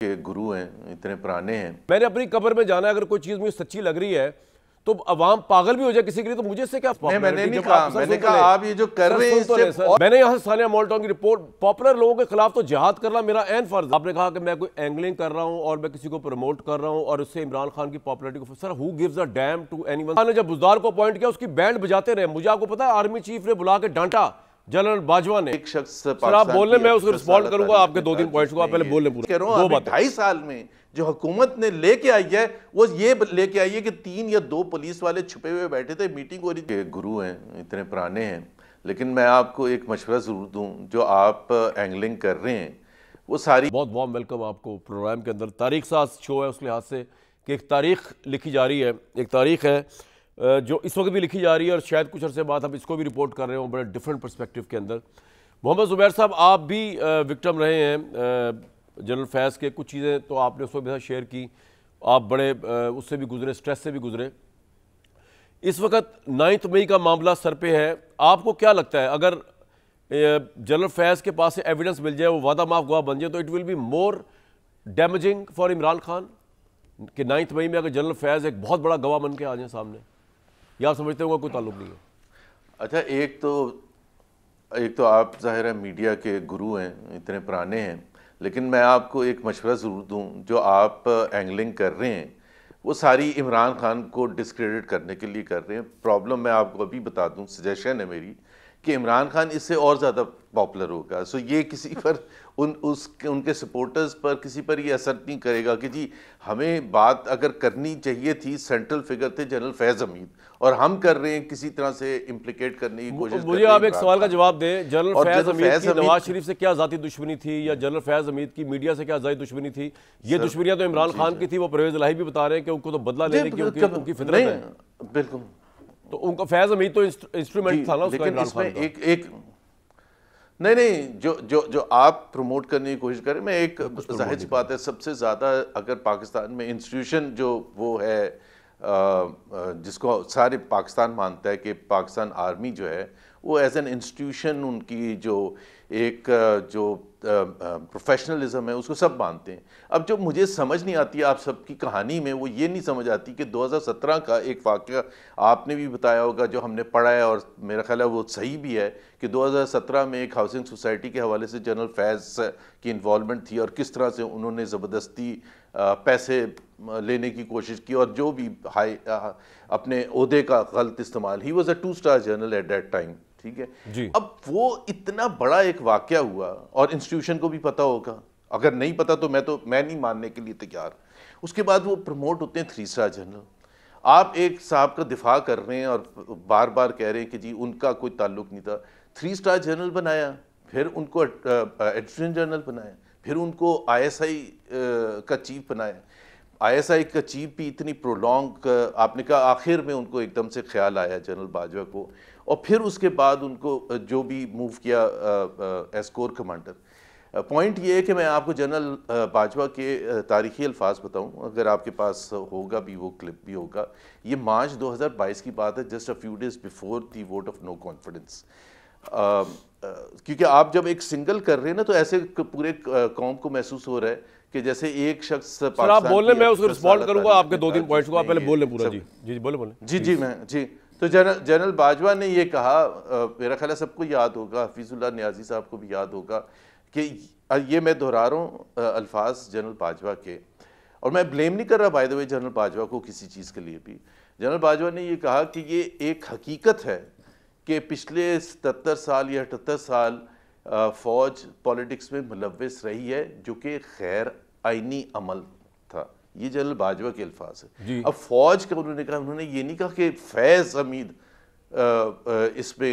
کے گرو ہیں، اتنے پرانے ہیں۔ میں نے اپنی قبر میں جانا ہے، اگر کوئی چیز مجھے سچی لگ رہی ہے تو عوام پاگل بھی ہو جائے کسی کے لیے، تو مجھے اس سے کیا میں نے نہیں کہا، میں نے کہا آپ یہ جو کر رہے ہیں اس سے میں نے یہاں ثانیہ مال ٹاؤن کی رپورٹ، پاپولر لوگوں کے خلاف تو جہاد کرنا میرا عین فرض ہے۔ آپ نے کہا کہ میں کوئی اینگلنگ کر رہا ہوں اور میں کسی کو پروموٹ کر رہا ہوں اور اس سے عمران خان کی پاپولیرٹی کو، sir who gives a damn to anyone. نے جب بزدار کو اپوائنٹ کیا اس کی بینڈ بجاتے رہے، مجھے آپ کو پتا ہے آرمی چیف نے بلا کے ڈانٹا جنرل باجوہ نے۔ ایک شخص سر آپ بول لیں، میں اس کو رسپونڈ کروں گا آپ کے 2-3 پوائنٹس کو، آپ پہلے بول لیں پورا۔ کہہ رہا ہوں ابھی 2.5 سال میں جو حکومت نے لے کے آئی ہے وہ یہ لے کے آئی ہے کہ 3 یا 2 پولیس والے چھپے ہوئے بیٹھے تھے، میٹنگ ہو رہی تھی۔ گرو ہیں، اتنے پرانے ہیں، لیکن میں آپ کو ایک مشورہ ضرور دوں، جو آپ اینگلنگ کر رہے ہیں وہ ساری بہت وارم ویلکم آپ کو پروگرام کے اندر۔ تاریخ ساز شو ہے اس لحاظ سے کہ ایک تاریخ لکھی جا رہی ہے، ایک تاریخ ہے جو اس وقت بھی لکھی جا رہی ہے، اور شاید کچھ عرصے بعد ہم اس کو بھی رپورٹ کر رہے ہوں بڑے ڈیفرنٹ پرسپیکٹیو کے اندر۔ محمد زبیر صاحب، آپ بھی وکٹم رہے ہیں جنرل فیض کے، کچھ چیزیں تو آپ نے اس وقت بھی شیئر کی، آپ بڑے اس سے بھی گزرے، سٹریس سے بھی گزرے۔ اس وقت 9 مئی کا معاملہ سر پہ ہے، آپ کو کیا لگتا ہے اگر جنرل فیض کے پاس سے ایویڈنس مل جائے، وہ وعدہ معاف گواہ بن جائے، تو it will be more damaging for Imran Khan کہ 9 مئی میں اگر جنرل فیض ایک بہت بڑا گواہ بن کے آ جائیں سامنے، یا آپ سمجھتے ہوں گا کوئی تعلق نہیں ہے؟ اچھا، ایک تو آپ ظاہر ہے میڈیا کے گرو ہیں، اتنے پرانے ہیں، لیکن میں آپ کو ایک مشورہ ضرور دوں، جو آپ اینگلنگ کر رہے ہیں وہ ساری عمران خان کو ڈسکریڈٹ کرنے کے لیے کر رہے ہیں۔ پرابلم میں آپ کو ابھی بتا دوں، سجیشن ہے میری کہ عمران خان اس سے اور زیادہ پاپولر ہوگا، سو یہ کسی پر ان کے سپورٹرز پر کسی پر یہ اثر نہیں کرے گا کہ جی ہمیں بات اگر کرنی چاہیے تھی، سینٹرل فگر تھے جنرل فیض حمید، اور ہم کر رہے ہیں کسی طرح سے امپلیکیٹ کرنے کی کوشش کر رہے ہیں۔ مجھے آپ ایک سوال کا جواب دیں، جنرل فیض حمید کی نواز شریف سے کیا ذاتی دشمنی تھی، یا جنرل فیض حمید کی میڈیا سے کیا ذاتی دشمنی تھی؟ یہ دشمنیاں تو عمران خان کی تھی، وہ پرویز الہی بھی بتا رہے ہیں کہ ان کو تو بدلہ لینے کی ان کی فطرت ہے۔ بالکل، تو ان کا فیض حمید تو انسٹرومنٹ تھا نا اس کا عمران خان کا۔ ایک نہیں، جو آپ پروموٹ کرنے کی کوشش کریں، میں ایک ظاہر سی بات ہے، سب سے زیادہ اگر پاکستان میں انسٹیٹیوشن جو وہ ہے جس کو سارے پاکستان مانتا ہے کہ پاکستان آرمی جو ہے وہ ایز این انسٹیٹیوشن، ان کی جو پروفیشنلزم ہے اس کو سب مانتے ہیں۔ اب جو مجھے سمجھ نہیں آتی آپ سب کی کہانی میں، وہ یہ نہیں سمجھ آتی کہ 2017 کا ایک واقعہ آپ نے بھی بتایا ہوگا، جو ہم نے پڑھا ہے، اور میرا خیال ہے وہ صحیح بھی ہے، کہ 2017 میں ایک ہاؤسنگ سوسائٹی کے حوالے سے جنرل فیض کی انوالومنٹ تھی، اور کس طرح سے انہوں نے زبردستی پیسے لینے کی کوشش کی، اور جو بھی اپنے عہدے کا غلط استعمال۔ He was a 2 star general at that time, ٹھیک ہے جی۔ اب وہ اتنا بڑا ایک واقعہ ہوا، اور انسٹیٹیوشن کو بھی پتہ ہوگا، اگر نہیں پتہ تو میں نہیں ماننے کے لیے تیار۔ اس کے بعد وہ پروموٹ ہوتے ہیں 3 اسٹار جنرل۔ آپ ایک صاحب کا دفاع کر رہے ہیں اور بار بار کہہ رہے ہیں کہ جی ان کا کوئی تعلق نہیں تھا۔ 3 اسٹار جنرل بنایا، پھر ان کو ایڈجوٹنٹ جنرل بنایا، پھر ان کو ISI کا چیف بنایا۔ ISI کا چیف بھی اتنی پرولونگ، آپ نے کہا آخر میں ان کو ایک دم سے خیال آیا جنرل باجوہ کو، اور پھر اس کے بعد ان کو جو بھی موو کیا ایز کور کمانڈر۔ پوائنٹ یہ ہے کہ میں آپ کو جنرل باجوہ کے تاریخی الفاظ بتاؤں، اگر آپ کے پاس ہوگا بھی، وہ کلپ بھی ہوگا۔ یہ مارچ 2022 کی بات ہے، just a few days before the vote of no confidence. کیونکہ آپ جب ایک سنگل کر رہے ہیں نا، تو ایسے پورے قوم کو محسوس ہو رہا ہے کہ جیسے ایک شخص سر آپ بول لیں، میں اس کو رسپونڈ کروں گا آپ کے 2-3 پوائنٹس کو، آپ پہلے بول لیں پورا۔ جی بولیں۔ تو جنرل باجوہ نے یہ کہا، میرا خیال ہے سب کو یاد ہوگا، حفیظ اللہ نیازی صاحب کو بھی یاد ہوگا، کہ یہ میں دہرا رہا ہوں الفاظ جنرل باجوہ کے، اور میں بلیم نہیں کر رہا by the way general Bajwa کو کسی چیز کے لیے بھی۔ جنرل باجوہ نے یہ کہا کہ یہ ایک حقیقت ہے کہ پچھلے 77 سال یا 78 سال فوج پولیٹکس میں ملوث رہی ہے، جو کہ غیر آئینی عمل تھا۔ یہ جنرل باجوہ کے الفاظ ہیں۔ اب فوج کا انہوں نے کہا، انہوں نے یہ نہیں کہا کہ فیض حمید اس پہ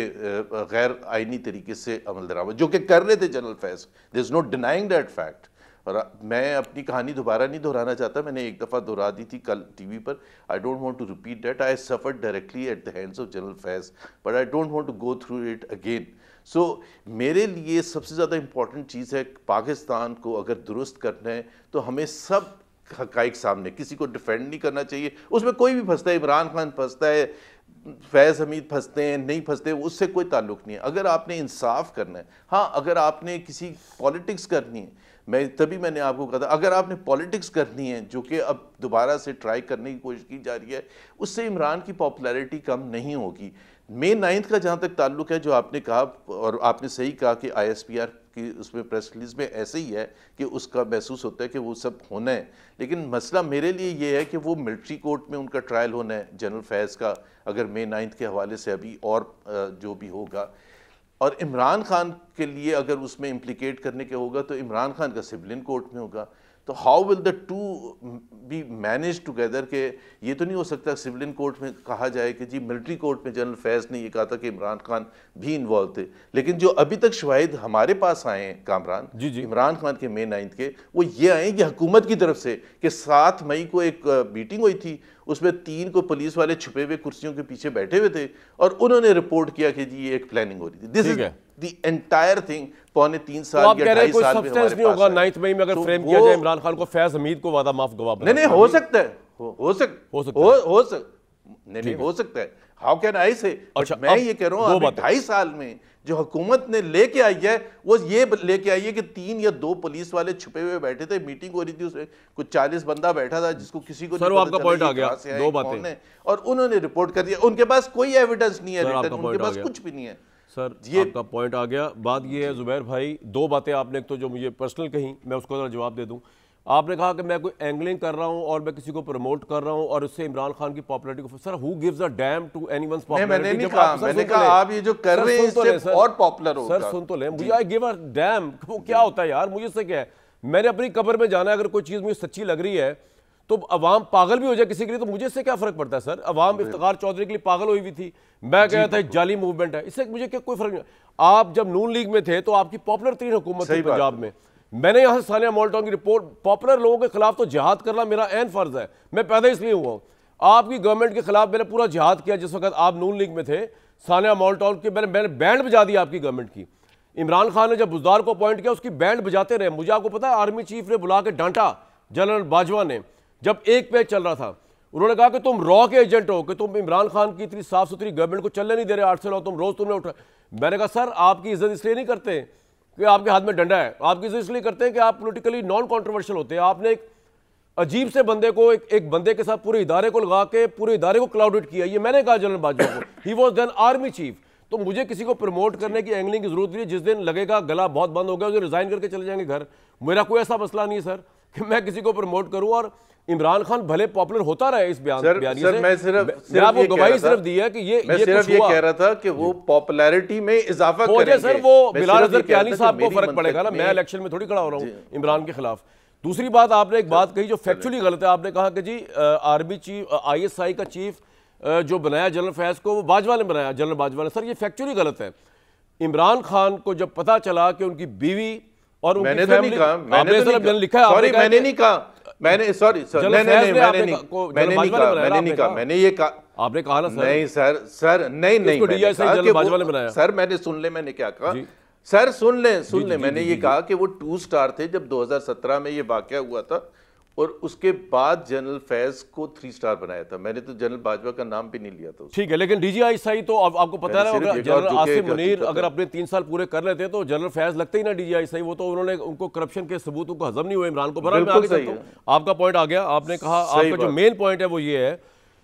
غیر آئینی طریقے سے عمل درآمد، جو کہ کر رہے تھے general Faiz, there is no denying that fact۔ اور میں اپنی کہانی دوبارہ نہیں دہرانا چاہتا، میں نے ایک دفعہ دہرا دی تھی کل T V per. I don't want to repeat that. I suffered directly at the hands of General Faiz, but I don't want to go through it again. So میرے لیے سب سے زیادہ امپورٹنٹ چیز ہے، پاکستان کو اگر درست کرنا ہے تو ہمیں سب حقائق سامنے، کسی کو ڈیفینڈ نہیں کرنا چاہیے۔ اس میں کوئی بھی پھنستا ہے، عمران خان پھنستا ہے، فیض حمید پھنستے ہیں، نہیں پھنستے، اس سے کوئی تعلق نہیں ہے۔ اگر آپ نے انصاف کرنا ہے، ہاں اگر آپ نے کسی پالیٹکس کرنی ہے، میں تبھی میں نے آپ کو کہا تھا اگر آپ نے پالیٹکس کرنی ہے جو کہ اب دوبارہ سے ٹرائی کرنے کی کوشش کی جا رہی ہے, اس سے عمران کی پاپولیرٹی کم نہیں ہوگی. مئی 9 کا جہاں تک تعلق ہے, جو آپ نے کہا اور آپ نے صحیح کہا کہ آئی ایس پی آر کی اس میں پریس ریلیز میں ایسے ہی ہے کہ اس کا محسوس ہوتا ہے کہ وہ سب ہونا ہے, لیکن مسئلہ میرے لیے یہ ہے کہ وہ ملٹری کورٹ میں ان کا ٹرائل ہونا ہے جنرل فیض کا, اگر مئی 9 کے حوالے سے ابھی اور جو بھی ہوگا, اور عمران خان کے لیے اگر اس میں امپلیکیٹ کرنے کے ہوگا تو عمران خان کا سولین کورٹ میں ہوگا. تو how will the two be manage together, کہ یہ تو نہیں ہو سکتا سولین کورٹ میں کہا جائے کہ جی ملٹری کورٹ میں جنرل فیض نے یہ کہا تھا کہ عمران خان بھی انوالو تھے, لیکن جو ابھی تک شواہد ہمارے پاس آئے ہیں کامران عمران خان کے مئی 9 کے, وہ یہ آئے ہیں یہ حکومت کی طرف سے کہ 7 مئی کو ایک میٹنگ ہوئی تھی, اس میں 3 کو پولیس والے چھپے ہوئے کرسیوں کے پیچھے بیٹھے ہوئے تھے اور انہوں نے رپورٹ کیا کہ جی یہ ایک پلاننگ ہو رہی تھی. دس از دی انٹائر تھنگ. 3.25 سال یا 2.5 سال میں ہمارے نہیں ہوگا 9 مئی میں اگر فریم کیا جائے عمران خان کو فیض حمید کو وعدہ معاف گواہ بنا. نہیں ہو سکتا ہے, ہو سکتا ہے. ہاؤ کین آئی سے, میں یہ کہہ رہا ہوں 2.5 سال میں جو حکومت نے لے کے آئی ہے وہ یہ لے کے آئی ہے کہ 3 یا 2 پولیس والے چھپے ہوئے بیٹھے تھے, میٹنگ ہو رہی تھی, اس میں کچھ 40 بندہ بیٹھا تھا جس کو کسی کو نہیں پتہ چلا کہاں سے آئے کون ہے, اور انہوں نے رپورٹ کر دیا. ان کے پاس کوئی ایویڈنس نہیں ہے ریٹن, ان کے پاس کچھ بھی نہیں ہے. سر آپ کا پوائنٹ آ گیا. بات یہ ہے زبیر بھائی, 2 باتیں آپ نے ایک تو جو مجھے پرسنل کہیں میں اس کو ذرا جواب دے دوں. آپ نے کہا کہ میں کوئی اینگلنگ کر رہا ہوں اور میں کسی کو پروموٹ کر رہا ہوں اور اس سے عمران خان کی پاپولیرٹی کو, sir who gives a damn to anyone's popularity. میں نے نہیں کہا, میں نے کہا آپ یہ جو کر رہے ہیں اس سے اور پاپولر ہوگا. سر سن تو لیں, مجھے آئی گیو اے ڈیم, وہ کیا ہوتا ہے یار, مجھے اس سے کیا ہے, میں نے اپنی قبر میں جانا ہے, اگر کوئی چیز مجھے سچی لگ رہی ہے تو عوام پاگل بھی ہو جائے کسی کے لیے تو مجھے اس سے کیا فرق پڑتا ہے سر. عوام افتخار چودھری کے لیے پاگل ہوئی ہوئی تھی, میں کہا تھا جعلی موومنٹ ہے, اس سے مجھے کوئی فرق نہیں. آپ جب نون لیگ میں تھے تو آپ کی پاپولر ترین حکومت تھی پنجاب میں, میں نے یہاں سے ثانیہ مالٹون کی رپورٹ, پاپولر لوگوں کے خلاف تو جہاد کرنا میرا عین فرض ہے, میں پیدا اس لیے ہوا ہوں. آپ کی گورنمنٹ کے خلاف میں نے پورا جہاد کیا جس وقت آپ نون لیگ میں تھے. ثانیہ مالٹون کے میں نے بینڈ بجا دی آپ کی گورنمنٹ کی. عمران خان نے جب بزدار کو اپوائنٹ کیا اس کی بینڈ بجاتے رہے. مجھے آپ کو پتا ہے آرمی چیف نے بلا کے ڈانٹا جنرل باجوہ نے, جب ایک پیج چل رہا تھا, انہوں نے کہا کہ تم را کے ایجنٹ ہو, کہ تم عمران خان کی اتنی صاف ستھری گورنمنٹ کو چلنے نہیں دے رہے 8 سال, تم روز تم نے اٹھا. میں نے کہا سر آپ کی عزت اس لیے نہیں کرتے کہ آپ کے ہاتھ میں ڈنڈا ہے, آپ کی عزت اس لیے کرتے ہیں کہ آپ پولیٹیکلی نان کانٹروورشل ہوتے ہیں. آپ نے ایک عجیب سے بندے کو ایک بندے کے ساتھ پورے ادارے کو لگا کے پورے ادارے کو کلاؤڈڈ کیا. یہ میں نے کہا جنرل باجوہ کو, he was then army chief. تو مجھے کسی کو پروموٹ کرنے کی اینگلنگ کی ضرورت نہیں ہے. جس دن لگے گا گلا بہت بند ہو گیا اسے ریزائن کر کے چلے جائیں گے گھر. میرا کوئی ایسا مسئلہ نہیں ہے سر کہ میں کسی کو پروموٹ کروں, اور عمران خان بھلے پاپولر ہوتا رہے اس بیانی سے. میں آپ کو گواہی صرف دی ہے کہ یہ صرف یہ کہہ رہا تھا کہ وہ پاپولیرٹی میں اضافہ کریں گے. سر وہ بلال اظہر کیانی صاحب کو فرق پڑے گا نا, میں الیکشن میں تھوڑی کھڑا ہو رہا ہوں عمران کے خلاف. دوسری بات آپ نے ایک بات کہی جو فیکچولی غلط ہے. آپ نے کہا کہ جی army chief I S I کا چیف جو بنایا جنرل فیض کو وہ باجوہ نے بنایا, جنرل باجوہ نے. سر یہ فیکچولی غلط ہے. عمران خان کو جب پتا چلا کہ ان کی بیوی اور ان کی فیملی, آپ نے لکھا ہے, سوری میں نے نہیں کہا, میں نے سوری سر میں نے یہ کہا, آپ نے کہا نا سر, نہیں سر نہیں سر میں نے سن لے میں نے کیا کہا. سر سن لیں میں نے یہ کہا کہ وہ 2 سٹار تھے جب 2017 میں یہ واقعہ ہوا تھا, اور اس کے بعد جنرل فیض کو 3 سٹار بنایا تھا. میں نے تو جنرل باجوہ کا نام بھی نہیں لیا تھا. ٹھیک ہے, لیکن ڈی جی آئی صحیح تو آپ کو پتہ ہے جنرل آصف منیر اگر اپنے 3 سال پورے کر لیتے تو جنرل فیض لگتے ہی نا ڈی جی آئی صحیح. وہ تو انہوں نے ان کو کرپشن کے ثبوت ان کو ہضم نہیں ہوئے عمران کو. برحال میں آگے چلتا ہوں, آپ کا پوائنٹ آ گیا. آپ نے کہا آپ کا جو مین پوائنٹ ہے وہ یہ ہے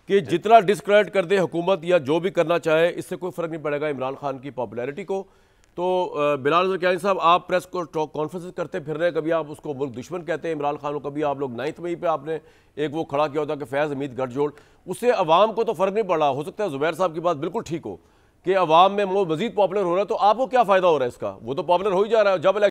کہ جتنا ڈسکریڈٹ کر دے حکومت یا جو بھی کرنا چاہے اس سے کوئی فرق نہیں پڑے گا عمران خان کی پاپولیرٹی کو. تو بلال اظہر کیانی صاحب آپ پریس کو کانفرنس کرتے پھر رہے ہیں, کبھی آپ اس کو ملک دشمن کہتے ہیں عمران خان کو, کبھی آپ لوگ 9 مئی پہ آپ نے ایک وہ کھڑا کیا ہوتا کہ فیض حمید گٹھ جوڑ. اس سے عوام کو تو فرق نہیں پڑ رہا. ہو سکتا ہے زبیر صاحب کی بات بالکل ٹھیک ہو کہ عوام میں وہ مزید پاپولر ہو رہا ہے, تو آپ کو کیا فائدہ ہو رہا ہے اس کا؟ وہ تو پاپولر ہو ہی جا رہا ہے. جب